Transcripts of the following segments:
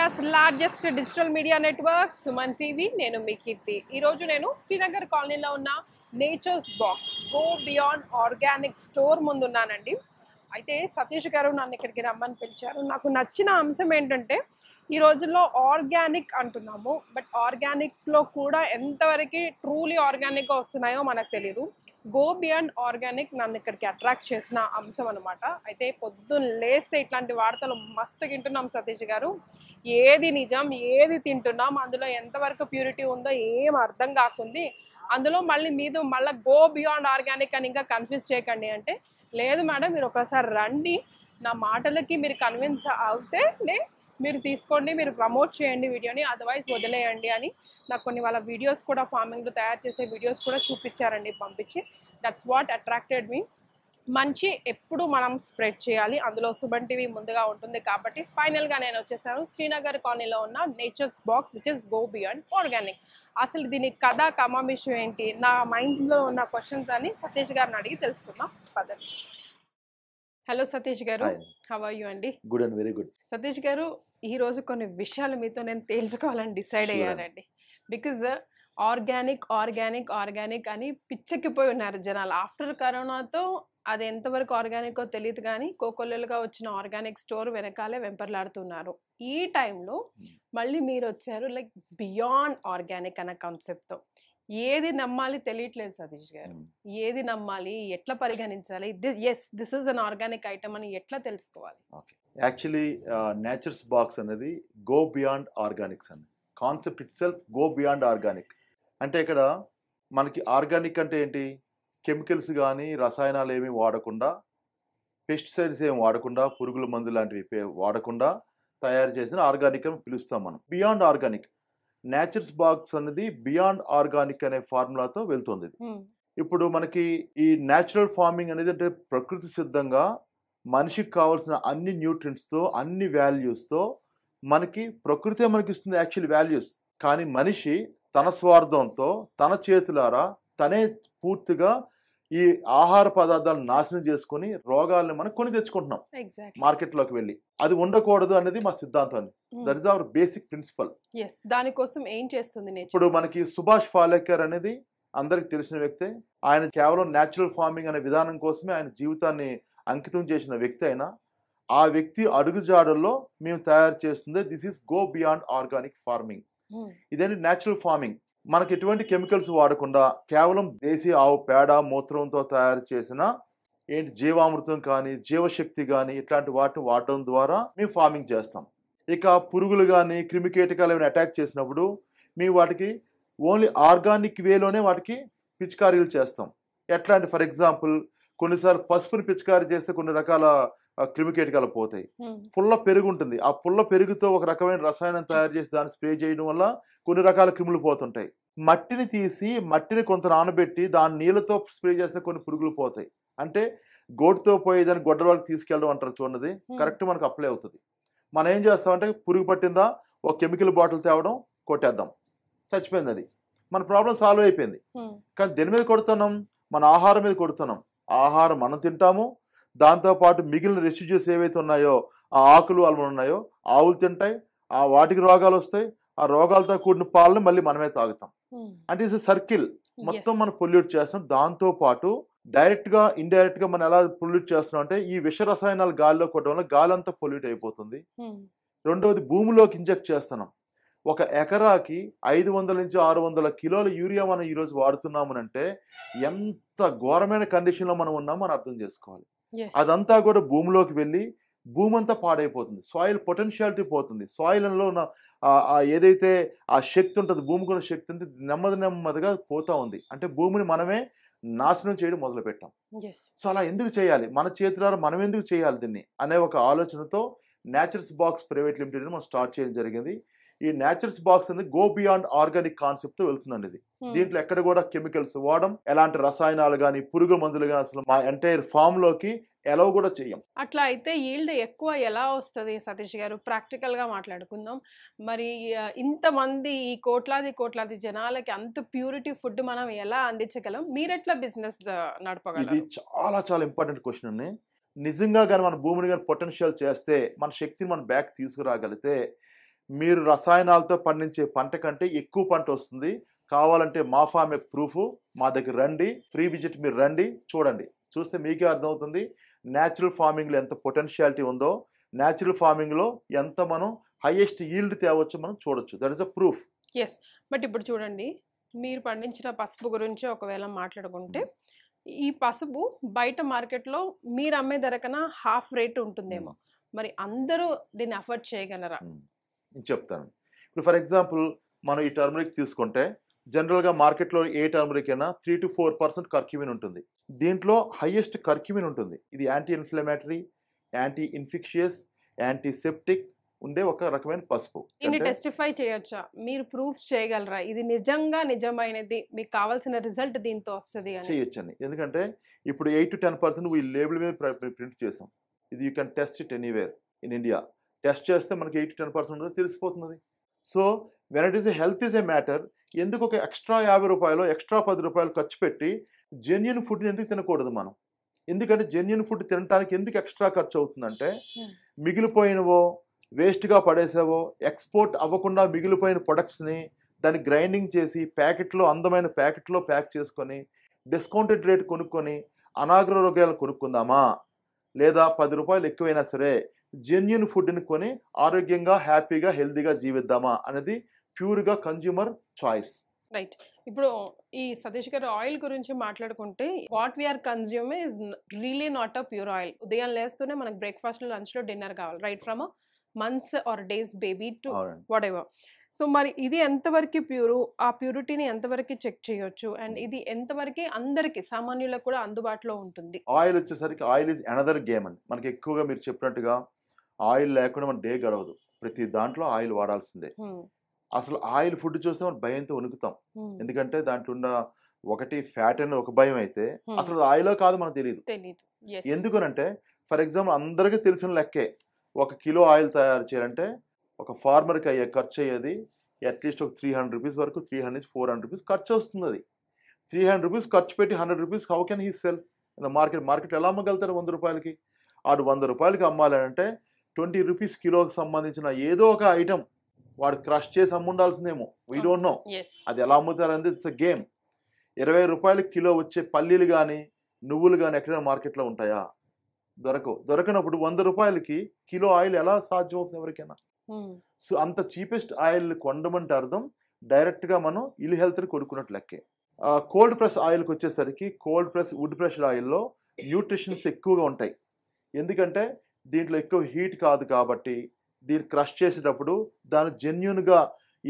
India's largest digital media network Suman TV. నేను మీ కీర్తి. ఈరోజు నేను శ్రీనగర్ కాలనీలో ఉన్న Nature's Box go beyond organic store ముందున్నానండి. అయితే సతీష్ గారు నన్ను ఇక్కడికి రమ్మని పిలిచారు. నాకు నచ్చిన అంశం ఏంటంటే ఈ రోజుల్లో ఆర్గానిక్ అంటున్నాము, బట్ ఆర్గానిక్లో కూడా ఎంతవరకు ట్రూలీ ఆర్గానిక్గా వస్తున్నాయో మనకు తెలియదు. గో బియాండ్ ఆర్గానిక్ నన్ను ఇక్కడికి అట్రాక్ట్ చేసిన అంశం అనమాట. అయితే పొద్దున్న లేస్తే ఇట్లాంటి వార్తలు మస్తు తింటున్నాం సతీష్ గారు. ఏది నిజం, ఏది తింటున్నాం, అందులో ఎంతవరకు ప్యూరిటీ ఉందో ఏం అర్థం కాకుంది. అందులో మళ్ళీ గో బియాండ్ ఆర్గానిక్ అని ఇంకా కన్ఫ్యూజ్ చేయకండి అంటే, లేదు మేడం మీరు ఒకసారి రండి, నా మాటలకి మీరు కన్విన్స్ అవుతే మీరు తీసుకోండి, మీరు ప్రమోట్ చేయండి వీడియోని, అదర్వైజ్ వదిలేయండి అని నాకు కొన్ని వాళ్ళ వీడియోస్ కూడా, ఫార్మింగ్లో తయారు చేసే వీడియోస్ కూడా చూపించారండి పంపించి. దట్స్ వాట్ అట్రాక్టెడ్ మీ. మంచి ఎప్పుడు మనం స్ప్రెడ్ చేయాలి, అందులో సుమన్ టీవీ ముందుగా ఉంటుంది కాబట్టి ఫైనల్గా నేను వచ్చేసాను శ్రీనగర్ కాలనీలో ఉన్న Nature's Box which is go beyond organic. అసలు దీని కథ కమామిషం ఏంటి, నా మైండ్లో ఉన్న క్వశ్చన్స్ అని సతీష్ గారిని అడిగి తెలుసుకుందాం పదండి. హలో సతీష్ గారు, హౌ ఆర్ యూ అండి? Good and very good. Satish గారు, ఈరోజు కొన్ని విషయాలు మీతో నేను తేల్చుకోవాలని డిసైడ్ అయ్యానండి. బికాజ్ ఆర్గానిక్ ఆర్గానిక్ ఆర్గానిక్ అని పిచ్చెక్కిపోయి ఉన్నారు జనాలు. ఆఫ్టర్ కరోనాతో అది ఎంతవరకు ఆర్గానికో తెలియదు, కానీ కోకొల్లలుగా వచ్చిన ఆర్గానిక్ స్టోర్ వెనకాలే వెంపర్లాడుతున్నారు. ఈ టైంలో మళ్ళీ మీరు వచ్చారు లైక్ బియాండ్ ఆర్గానిక్ అనే కాన్సెప్ట్తో. ఏది నమ్మాలి తెలియట్లేదు సతీష్ గారు. ఏది నమ్మాలి, ఎట్లా పరిగణించాలి, this is an organic item అని ఎట్లా తెలుసుకోవాలి? యాక్చువల్లీ నేచర్స్ బాక్స్ అనేది గో బియాండ్ ఆర్గానిక్స్ అని concept it self. Go beyond organic అంటే ఇక్కడ మనకి ఆర్గానిక్ అంటే ఏంటి, కెమికల్స్ కానీ రసాయనాలు ఏమీ వాడకుండా, పెస్టిసైడ్స్ ఏమి వాడకుండా, పురుగుల మందు లాంటివి వాడకుండా తయారు చేసిన ఆర్గానిక్ అని పిలుస్తాం మనం. బియాండ్ ఆర్గానిక్ నేచర్స్ బాక్స్ అనేది బియాండ్ ఆర్గానిక్ అనే ఫార్ములాతో వెళ్తుంది. ఇప్పుడు మనకి ఈ న్యాచురల్ ఫార్మింగ్ అనేది అంటే ప్రకృతి సిద్ధంగా మనిషికి కావాల్సిన అన్ని న్యూట్రియంట్స్తో, అన్ని వాల్యూస్తో మనకి ప్రకృతే మనకి ఇస్తుంది యాక్చువల్ వాల్యూస్. కానీ మనిషి తన స్వార్థంతో తన చేతులారా తనే పూర్తిగా ఈ ఆహార పదార్థాలను నాశనం చేసుకుని రోగాలను మనం కొని తెచ్చుకుంటున్నాం మార్కెట్లోకి వెళ్ళి. అది ఉండకూడదు అనేది మా సిద్ధాంతం. That is our basic principle. దానికోసం ఏం చేస్తుంది? ఇప్పుడు మనకి సుభాష్ పాలేకర్ అనేది అందరికి తెలిసిన వ్యక్తే. ఆయన కేవలం న్యాచురల్ ఫార్మింగ్ అనే విధానం కోసమే ఆయన జీవితాన్ని అంకితం చేసిన వ్యక్తి. అయినా ఆ వ్యక్తి అడుగుజాడల్లో మేము తయారు చేస్తుంది this is go beyond organic farming. ఇదేంటి న్యాచురల్ ఫార్మింగ్. మనకి ఎటువంటి కెమికల్స్ వాడకుండా కేవలం దేశీయ ఆవు పేడ మూత్రంతో తయారు చేసిన జీవామృతం కానీ జీవశక్తి కానీ ఇట్లాంటి వాటిని వాడటం ద్వారా మేము ఫార్మింగ్ చేస్తాం. ఇక పురుగులు కానీ క్రిమికీటకాలు ఏమైనా అటాక్ చేసినప్పుడు మేము వాటికి ఓన్లీ ఆర్గానిక్ వేలోనే వాటికి పిచికారీలు చేస్తాం. ఎట్లా అంటే ఫర్ ఎగ్జాంపుల్ కొన్నిసార్లు పసుపుని పిచికారీ చేస్తే కొన్ని రకాల క్రిమికీటకాలు పోతాయి. పుల్ల పెరుగు ఉంటుంది, ఆ పుల్ల పెరుగుతో ఒక రకమైన రసాయనం తయారు చేసి దాన్ని స్ప్రే చేయడం వల్ల కొన్ని రకాల క్రిములు పోతుంటాయి. మట్టిని తీసి మట్టిని కొంత నానబెట్టి దాని నీళ్ళతో స్ప్రే చేస్తే కొన్ని పురుగులు పోతాయి. అంటే గోటుతో పోయి దాన్ని గొడ్డల వరకు తీసుకెళ్ళడం అంటారు చూడండి, కరెక్ట్ మనకు అప్లై అవుతుంది. మనం ఏం చేస్తామంటే పురుగు పట్టిందా ఒక కెమికల్ బాటిల్ తేవడం, కొట్టేద్దాం, చచ్చిపోయింది, అది మన ప్రాబ్లం సాల్వ్ అయిపోయింది. కానీ దేని మీద కొడుతున్నాం? మన ఆహారం మీద కొడుతున్నాం. ఆహారం మనం తింటాము, దాంతోపాటు మిగిలిన రెసిడ్యూస్ ఏవైతే ఉన్నాయో ఆ ఆకులు అల్లు ఉన్నాయో ఆవులు తింటాయి, ఆ వాటికి రోగాలు వస్తాయి, ఆ రోగాలతో కూడిన పాలను మళ్ళీ మనమే తాగుతాం. అంటే ఇట్స్ సర్కిల్. మొత్తం మనం పొల్యూట్ చేస్తున్నాం. దాంతో పాటు డైరెక్ట్ గా ఇండైరెక్ట్ గా మనం ఎలా పొల్యూట్ చేస్తున్నాం అంటే ఈ విష రసాయనాలు గాలిలో కొట్టడం వల్ల గాలి అంతా పొల్యూట్ అయిపోతుంది. రెండవది భూమిలోకి ఇంజెక్ట్ చేస్తున్నాం. ఒక ఎకరాకి 500 నుంచి 600 కిలోల యూరియా మనం ఈరోజు వాడుతున్నామనంటే ఎంత ఘోరమైన కండిషన్లో మనం ఉన్నామో మనం అర్థం చేసుకోవాలి. అదంతా కూడా భూమిలోకి వెళ్ళి భూమి అంతా పాడైపోతుంది, సాయిల్ పొటెన్షియాలిటీ పోతుంది. సాయిల్లో ఉన్న ఏదైతే ఆ శక్తి ఉంటుంది, భూమికి ఉన్న శక్తి అంటే నెమ్మదిగా పోతా ఉంది. అంటే భూమిని మనమే నాశనం చేయడం మొదలు పెట్టాం. సో అలా ఎందుకు చేయాలి, మన చేతులారా మనం ఎందుకు చేయాలి దీన్ని అనే ఒక ఆలోచనతో నేచర్స్ బాక్స్ ప్రైవేట్ లిమిటెడ్ మనం స్టార్ట్ చేయడం జరిగింది. ఈ నేచర్స్ బాక్స్ అనేది గో బియాండ్ ఆర్గానిక్ కాన్సెప్ట్ తో వెళ్తుందండి. ఇది దీంట్లో ఎక్కడ కూడా కెమికల్స్ వాడడం, ఎలాంటి రసాయనాలు కానీ పురుగు మందులు కానీ అసలు మా ఎంటైర్ ఫామ్ లోకి ఎలా కూడా చెయ్యం. అట్లా అయితే ఈల్డ్ ఎక్కువ ఎలా వస్తుంది సతీష్ గారు? ప్రాక్టికల్ గా మాట్లాడుకుందాం. మరి ఇంతమంది ఈ కోట్లాది జనాలకి అంత ప్యూరిటీ ఫుడ్ మనం ఎలా అందించగలం? మీరెట్లా బిజినెస్ నడపగలరు? ఇది చాలా ఇంపార్టెంట్ క్వశ్చన్ అండి. నిజంగా కానీ మన భూమిని కానీ పొటెన్షియల్ చేస్తే, మన శక్తిని మనం బ్యాక్ తీసుకురాగలిగితే మీరు రసాయనాలతో పండించే పంట కంటే ఎక్కువ పంట వస్తుంది. కావాలంటే మా ఫామ్ ప్రూఫ్, మా దగ్గర రండి, ఫ్రీ విజిట్ మీరు రండి, చూడండి. చూస్తే మీకే అర్థమవుతుంది న్యాచురల్ ఫార్మింగ్లో ఎంత పొటెన్షియాలిటీ ఉందో, న్యాచురల్ ఫార్మింగ్లో ఎంత మనం హైయెస్ట్ ఈల్డ్ తేవచ్చు మనం చూడొచ్చు. That is a proof. Yes. But ఇప్పుడు చూడండి, మీరు పండించిన పసుపు గురించి ఒకవేళ మాట్లాడుకుంటే, ఈ పసుపు బయట మార్కెట్లో మీరు అమ్మే ధర కన్నా హాఫ్ రేట్ ఉంటుందేమో. మరి అందరూ దీన్ని అఫోర్డ్ చేయగలరా? నేను చెప్తాను. ఇప్పుడు ఫర్ ఎగ్జాంపుల్ మనం ఈ టర్మరిక్ తీసుకుంటే జనరల్గా మార్కెట్లో ఏ టర్మరిక్ అయినా 3 to 4% కర్క్యూమిన్ ఉంటుంది. దీంట్లో హైయెస్ట్ కర్క్యూమిన్ ఉంటుంది. ఇది anti inflammatory, anti infectious, antiseptic ఉండే ఒక రకమైన పసుపు. దీన్ని టెస్టిఫై చేయొచ్చా? మీరు ప్రూఫ్ చేయగలరా ఇది నిజంగా నిజమైనది, మీకు కావాల్సిన రిజల్ట్ దీంతో వస్తుంది అని? చేయొచ్చండి. ఎందుకంటే ఇప్పుడు 8 to 10% ఈ లేబుల్ మీద ప్రింట్ చేసాం. ఇది you can test it anywhere in India. Test చేస్తే మనకి 8 to 10% ఉందో తెలిసిపోతున్నది. So when it is a health is a matter, ఎందుకు ఒక ఎక్స్ట్రా 50 రూపాయలు, ఎక్స్ట్రా 10 రూపాయలు ఖర్చు పెట్టి జెన్యున్ ఫుడ్ని ఎందుకు తినకూడదు మనం? ఎందుకంటే జెన్యున్ ఫుడ్ తినడానికి ఎందుకు ఎక్స్ట్రా ఖర్చు అవుతుందంటే, మిగిలిపోయినవో వేస్ట్గా పడేసావో, ఎక్స్పోర్ట్ అవ్వకుండా మిగిలిపోయిన ప్రొడక్ట్స్ని దాన్ని గ్రైండింగ్ చేసి ప్యాకెట్లో, అందమైన ప్యాకెట్లో ప్యాక్ చేసుకొని డిస్కౌంటెడ్ రేట్ కొనుక్కొని అనారోగ్యాలు కొనుక్కుందామా, లేదా 10 రూపాయలు ఎక్కువైనా సరే జెన్యున్ ఫుడ్ని కొని ఆరోగ్యంగా, హ్యాపీగా, హెల్తీగా జీవిద్దామా అనేది ప్యూర్గా కన్జ్యూమర్ చాయిస్. రైట్. ఇప్పుడు ఈ సతీష్ గారు ఆయిల్ గురించి మాట్లాడుకుంటే, what we are consume is really not a pure oil. ఉదయం లేస్తూనే మనకు బ్రేక్ఫాస్ట్లో, లంచ్లో, డిన్నర్ కావాలి, right from months or days baby to whatever. So మరి ఇది ఎంతవరకు ప్యూరు, ఆ ప్యూరిటీని ఎంతవరకు చెక్ చేయొచ్చు, అండ్ ఇది ఎంతవరకు అందరికీ సామాన్యులకు కూడా అందుబాటులో ఉంటుంది? ఆయిల్ వచ్చేసరికి ఆయిల్ ఈజ్ అనదర్ గేమ్ అండి. మనకి ఎక్కువగా మీరు చెప్పినట్టుగా ఆయిల్ లేకుండా మన డే గడవదు. ప్రతి దాంట్లో ఆయిల్ వాడాల్సిందే. అసలు ఆయిల్ ఫుడ్ చూస్తే మనం భయంతో వణుకుతాం. ఎందుకంటే దాంట్లో ఉన్న ఒకటి ఫ్యాట్ అని ఒక భయం అయితే అసలు ఆయిలో కాదు మనకు తెలియదు. ఎందుకనంటే ఫర్ ఎగ్జాంపుల్ అందరికీ తెలిసిన లెక్కే, 1 కిలో ఆయిల్ తయారు చేయాలంటే ఒక ఫార్మర్కి అయ్యే ఖర్చు అయ్యేది అట్లీస్ట్ ఒక 300 రూపీస్ వరకు, 300 నుంచి 400 రూపీస్ ఖర్చు వస్తుంది. అది 300 రూపీస్ ఖర్చు పెట్టి 100 rupees how can he cell in the market ఎలా అమ్మగలుగుతాడు 100 రూపాయలకి? ఆడు 100 రూపాయలకి అమ్మాలంటే 20 రూపీస్ కిలోకి సంబంధించిన ఏదో ఒక ఐటమ్ వాడు క్రష్ చేసి అమ్ముండాల్సిందేమో. వీ డోంట్ నో అది ఎలా అమ్ముతారనేది. It's a game. 20 రూపాయలకి కిలో వచ్చే పల్లీలు కానీ, నువ్వులు కానీ ఎక్కడైనా మార్కెట్లో ఉంటాయా? దొరకనప్పుడు 100 రూపాయలకి కిలో ఆయిల్ ఎలా సాధ్యం అవుతుంది ఎవరికైనా? సో అంత చీపెస్ట్ ఆయిల్ కొండమంటే అర్థం డైరెక్ట్గా మనం ఇల్ హెల్త్ని కొనుక్కున్నట్టు లెక్కే. కోల్డ్ ప్రెస్ ఆయిల్కి వచ్చేసరికి కోల్డ్ ప్రెస్, వుడ్ ప్రెస్డ్ ఆయిల్లో న్యూట్రిషన్స్ ఎక్కువగా ఉంటాయి. ఎందుకంటే దీంట్లో ఎక్కువ హీట్ కాదు కాబట్టి దీన్ని క్రష్ చేసేటప్పుడు దాని జెన్యున్గా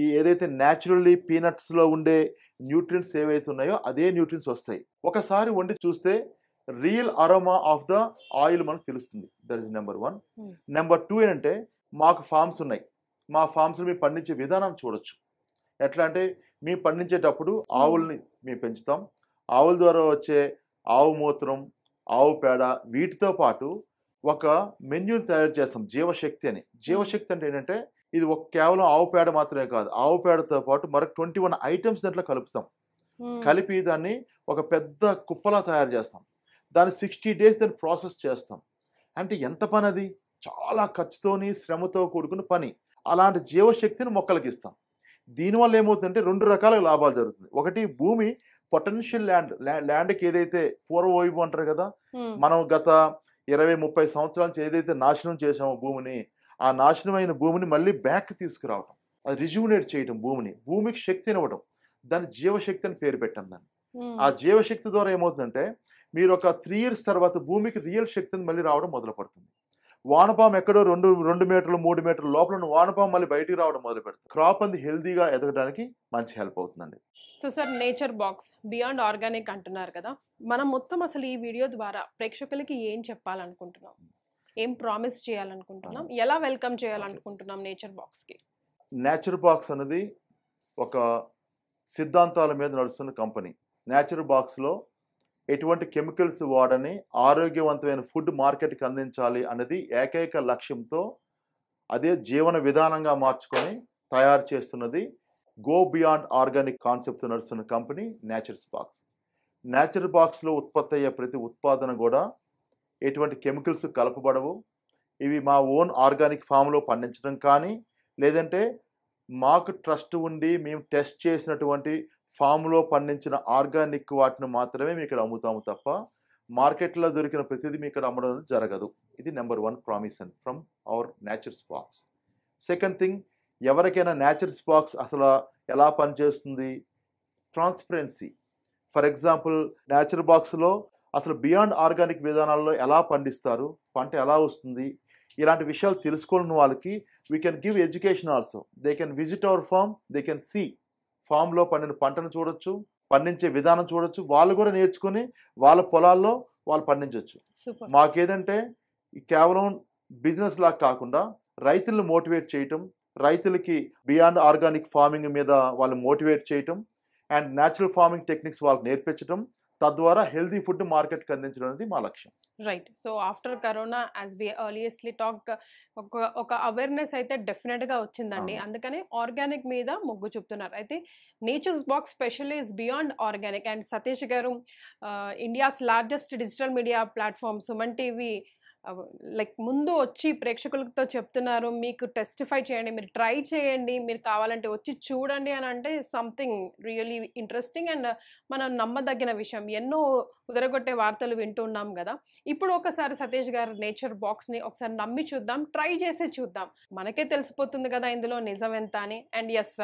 ఈ ఏదైతే న్యాచురల్లీ పీనట్స్లో ఉండే న్యూట్రియంట్స్ ఏవైతే ఉన్నాయో అదే న్యూట్రియంట్స్ వస్తాయి. ఒకసారి వండి చూస్తే real aroma of the oil మనకు తెలుస్తుంది. That is number 1. నెంబర్ 2 ఏంటంటే మాకు ఫార్మ్స్ ఉన్నాయి. మా ఫార్మ్స్లో మేము పండించే విధానం చూడొచ్చు. ఎట్లా అంటే మేము పండించేటప్పుడు ఆవుల్ని మేము పెంచుతాం. ఆవుల ద్వారా వచ్చే ఆవు మూత్రం, ఆవు పేడ, వీటితో పాటు ఒక మెన్యూని తయారు చేస్తాం, జీవశక్తి అని. జీవశక్తి అంటే ఏంటంటే ఇది కేవలం ఆవు పేడ మాత్రమే కాదు, ఆవు పేడతో పాటు మరొక 21 ఐటమ్స్ దాంట్లో కలుపుతాం. కలిపి దాన్ని ఒక పెద్ద కుప్పలా తయారు చేస్తాం. దాన్ని 60 days దాన్ని ప్రాసెస్ చేస్తాం. అంటే ఎంత పని అది? చాలా ఖర్చుతోని, శ్రమతో కూడుకున్న పని. అలాంటి జీవశక్తిని మొక్కలకి ఇస్తాం. దీనివల్ల ఏమవుతుందంటే 2 రకాల లాభాలు జరుగుతుంది. ఒకటి, భూమి పొటెన్షియల్ ల్యాండ్కి ఏదైతే పూర్వవైపు అంటారు కదా, మనం గత 20-30 సంవత్సరాల నుంచి ఏదైతే నాశనం చేసామో భూమిని, ఆ నాశనమైన భూమిని మళ్ళీ బ్యాక్ తీసుకురావటం, అది రిజ్యూనేట్ చేయటం, భూమికి శక్తిని ఇవ్వడం, దాన్ని జీవశక్తి అని పేరు పెట్టాం దాన్ని. ఆ జీవశక్తి ద్వారా ఏమవుతుందంటే మీరు ఒక 3 years తర్వాత భూమికి రియల్ శక్తిని మళ్ళీ రావడం మొదలు పడుతుంది. వానపాము ఎక్కడో 2 మీటర్లు 3 మీటర్ల లోపల ఉన్న వానపాము మళ్ళీ బయటికి రావడం మొదలు పెడుతుంది. క్రాప్ అనేది హెల్తీగా ఎదగడానికి మంచి హెల్ప్ అవుతుందండి. So sir, nature box beyond organic అంటున్నారు కదా, మనం మొత్తం అసలు ఈ వీడియో ద్వారా ప్రేక్షకులకి ఏం చెప్పాలనుకుంటున్నాం, ఏం ప్రామిస్ చేయాలనుకుంటున్నాం, ఎలా వెల్కమ్ చేయాలనుకుంటున్నాం నేచర్ బాక్స్కి? నేచర్ బాక్స్ అనేది ఒక సిద్ధాంతాల మీద నడుస్తున్న కంపెనీ. నేచర్ బాక్స్లో ఎటువంటి కెమికల్స్ వాడని ఆరోగ్యవంతమైన ఫుడ్ మార్కెట్కి అందించాలి అనేది ఏకైక లక్ష్యంతో, అదే జీవన విధానంగా మార్చుకొని తయారు చేస్తున్నది గో బియాండ్ ఆర్గానిక్ కాన్సెప్ట్ నడుస్తున్న కంపెనీ నేచర్ బాక్స్. నేచర్ బాక్స్లో ఉత్పత్తి అయ్యే ప్రతి ఉత్పాదన కూడా ఎటువంటి కెమికల్స్ కలపబడవు. ఇవి మా ఓన్ ఆర్గానిక్ ఫామ్లో పండించడం కానీ, లేదంటే మాకు ట్రస్ట్ ఉండి మేము టెస్ట్ చేసినటువంటి ఫామ్లో పండించిన ఆర్గానిక్ వాటిని మాత్రమే మేము ఇక్కడ అమ్ముతాము తప్ప మార్కెట్లో దొరికిన ప్రతిదీ మీ ఇక్కడ అమ్మడం జరగదు. ఇది number 1 promise and from our Nature's Box. Second thing, ఎవరికైనా నేచర్స్ బాక్స్ అసలు ఎలా పనిచేస్తుంది, ట్రాన్స్పరెన్సీ. ఫర్ ఎగ్జాంపుల్ నేచర్ బాక్స్లో అసలు బియాండ్ ఆర్గానిక్ విధానాల్లో ఎలా పండిస్తారు, పంట ఎలా వస్తుంది, ఇలాంటి విషయాలు తెలుసుకోని వాళ్ళకి we can give education also. They can visit our farm, they can see ఫామ్లో పండిన పంటను చూడొచ్చు, పండించే విధానం చూడొచ్చు, వాళ్ళు కూడా నేర్చుకుని వాళ్ళ పొలాల్లో వాళ్ళు పండించవచ్చు. మాకేదంటే కేవలం బిజినెస్ లాగా కాకుండా రైతులను మోటివేట్ చేయటం, రైతులకి బియాండ్ ఆర్గానిక్ ఫార్మింగ్ మీద వాళ్ళు మోటివేట్ చేయటం అండ్ న్యాచురల్ ఫార్మింగ్ టెక్నిక్స్ వాళ్ళకి నేర్పించడం, తద్వారా హెల్దీ ఫుడ్ మార్కెట్కి అందించడం అనేది మా లక్ష్యం. Right. So after corona as we earliestly talk ఒక అవేర్నెస్ అయితే డెఫినెట్గా వచ్చిందండి. అందుకనే ఆర్గానిక్ మీద మొగ్గు చూపుతున్నారు. అయితే Nature's Box special is beyond organic. And Satish garu India's largest digital media platform Suman TV like ముందు వచ్చి ప్రేక్షకులతో చెప్తున్నారు, మీకు టెస్టిఫై చేయండి, మీరు ట్రై చేయండి, మీరు కావాలంటే వచ్చి చూడండి అని అంటే సంథింగ్ రియలీ ఇంట్రెస్టింగ్ అండ్ మనం నమ్మదగిన విషయం. ఎన్నో కుదరగొట్టే వార్తలు వింటున్నాం కదా. ఇప్పుడు ఒకసారి సతీష్ గారు నేచర్ బాక్స్ని ఒకసారి నమ్మి చూద్దాం, ట్రై చేసి చూద్దాం, మనకే తెలిసిపోతుంది కదా ఇందులో నిజం ఎంత అని. అండ్ ఎస్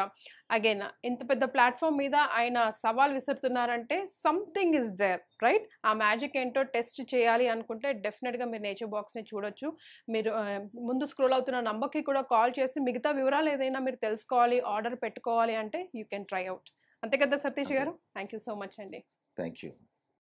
అగైన్ ఇంత పెద్ద ప్లాట్ఫామ్ మీద ఆయన సవాల్ విసురుతున్నారంటే సంథింగ్ ఇస్ దేర్, రైట్? ఆ మ్యాజిక్ ఏంటో టెస్ట్ చేయాలి అనుకుంటే డెఫినెట్గా మీరు నేచర్ బాక్స్ని చూడొచ్చు. మీరు ముందు స్క్రోల్ అవుతున్న నంబర్కి కూడా కాల్ చేసి మిగతా వివరాలు ఏదైనా మీరు తెలుసుకోవాలి, ఆర్డర్ పెట్టుకోవాలి అంటే యూ కెన్ ట్రై అవుట్. అంతే కదా సతీష్ గారు? థ్యాంక్ యూ సో మచ్ అండి. Thank you.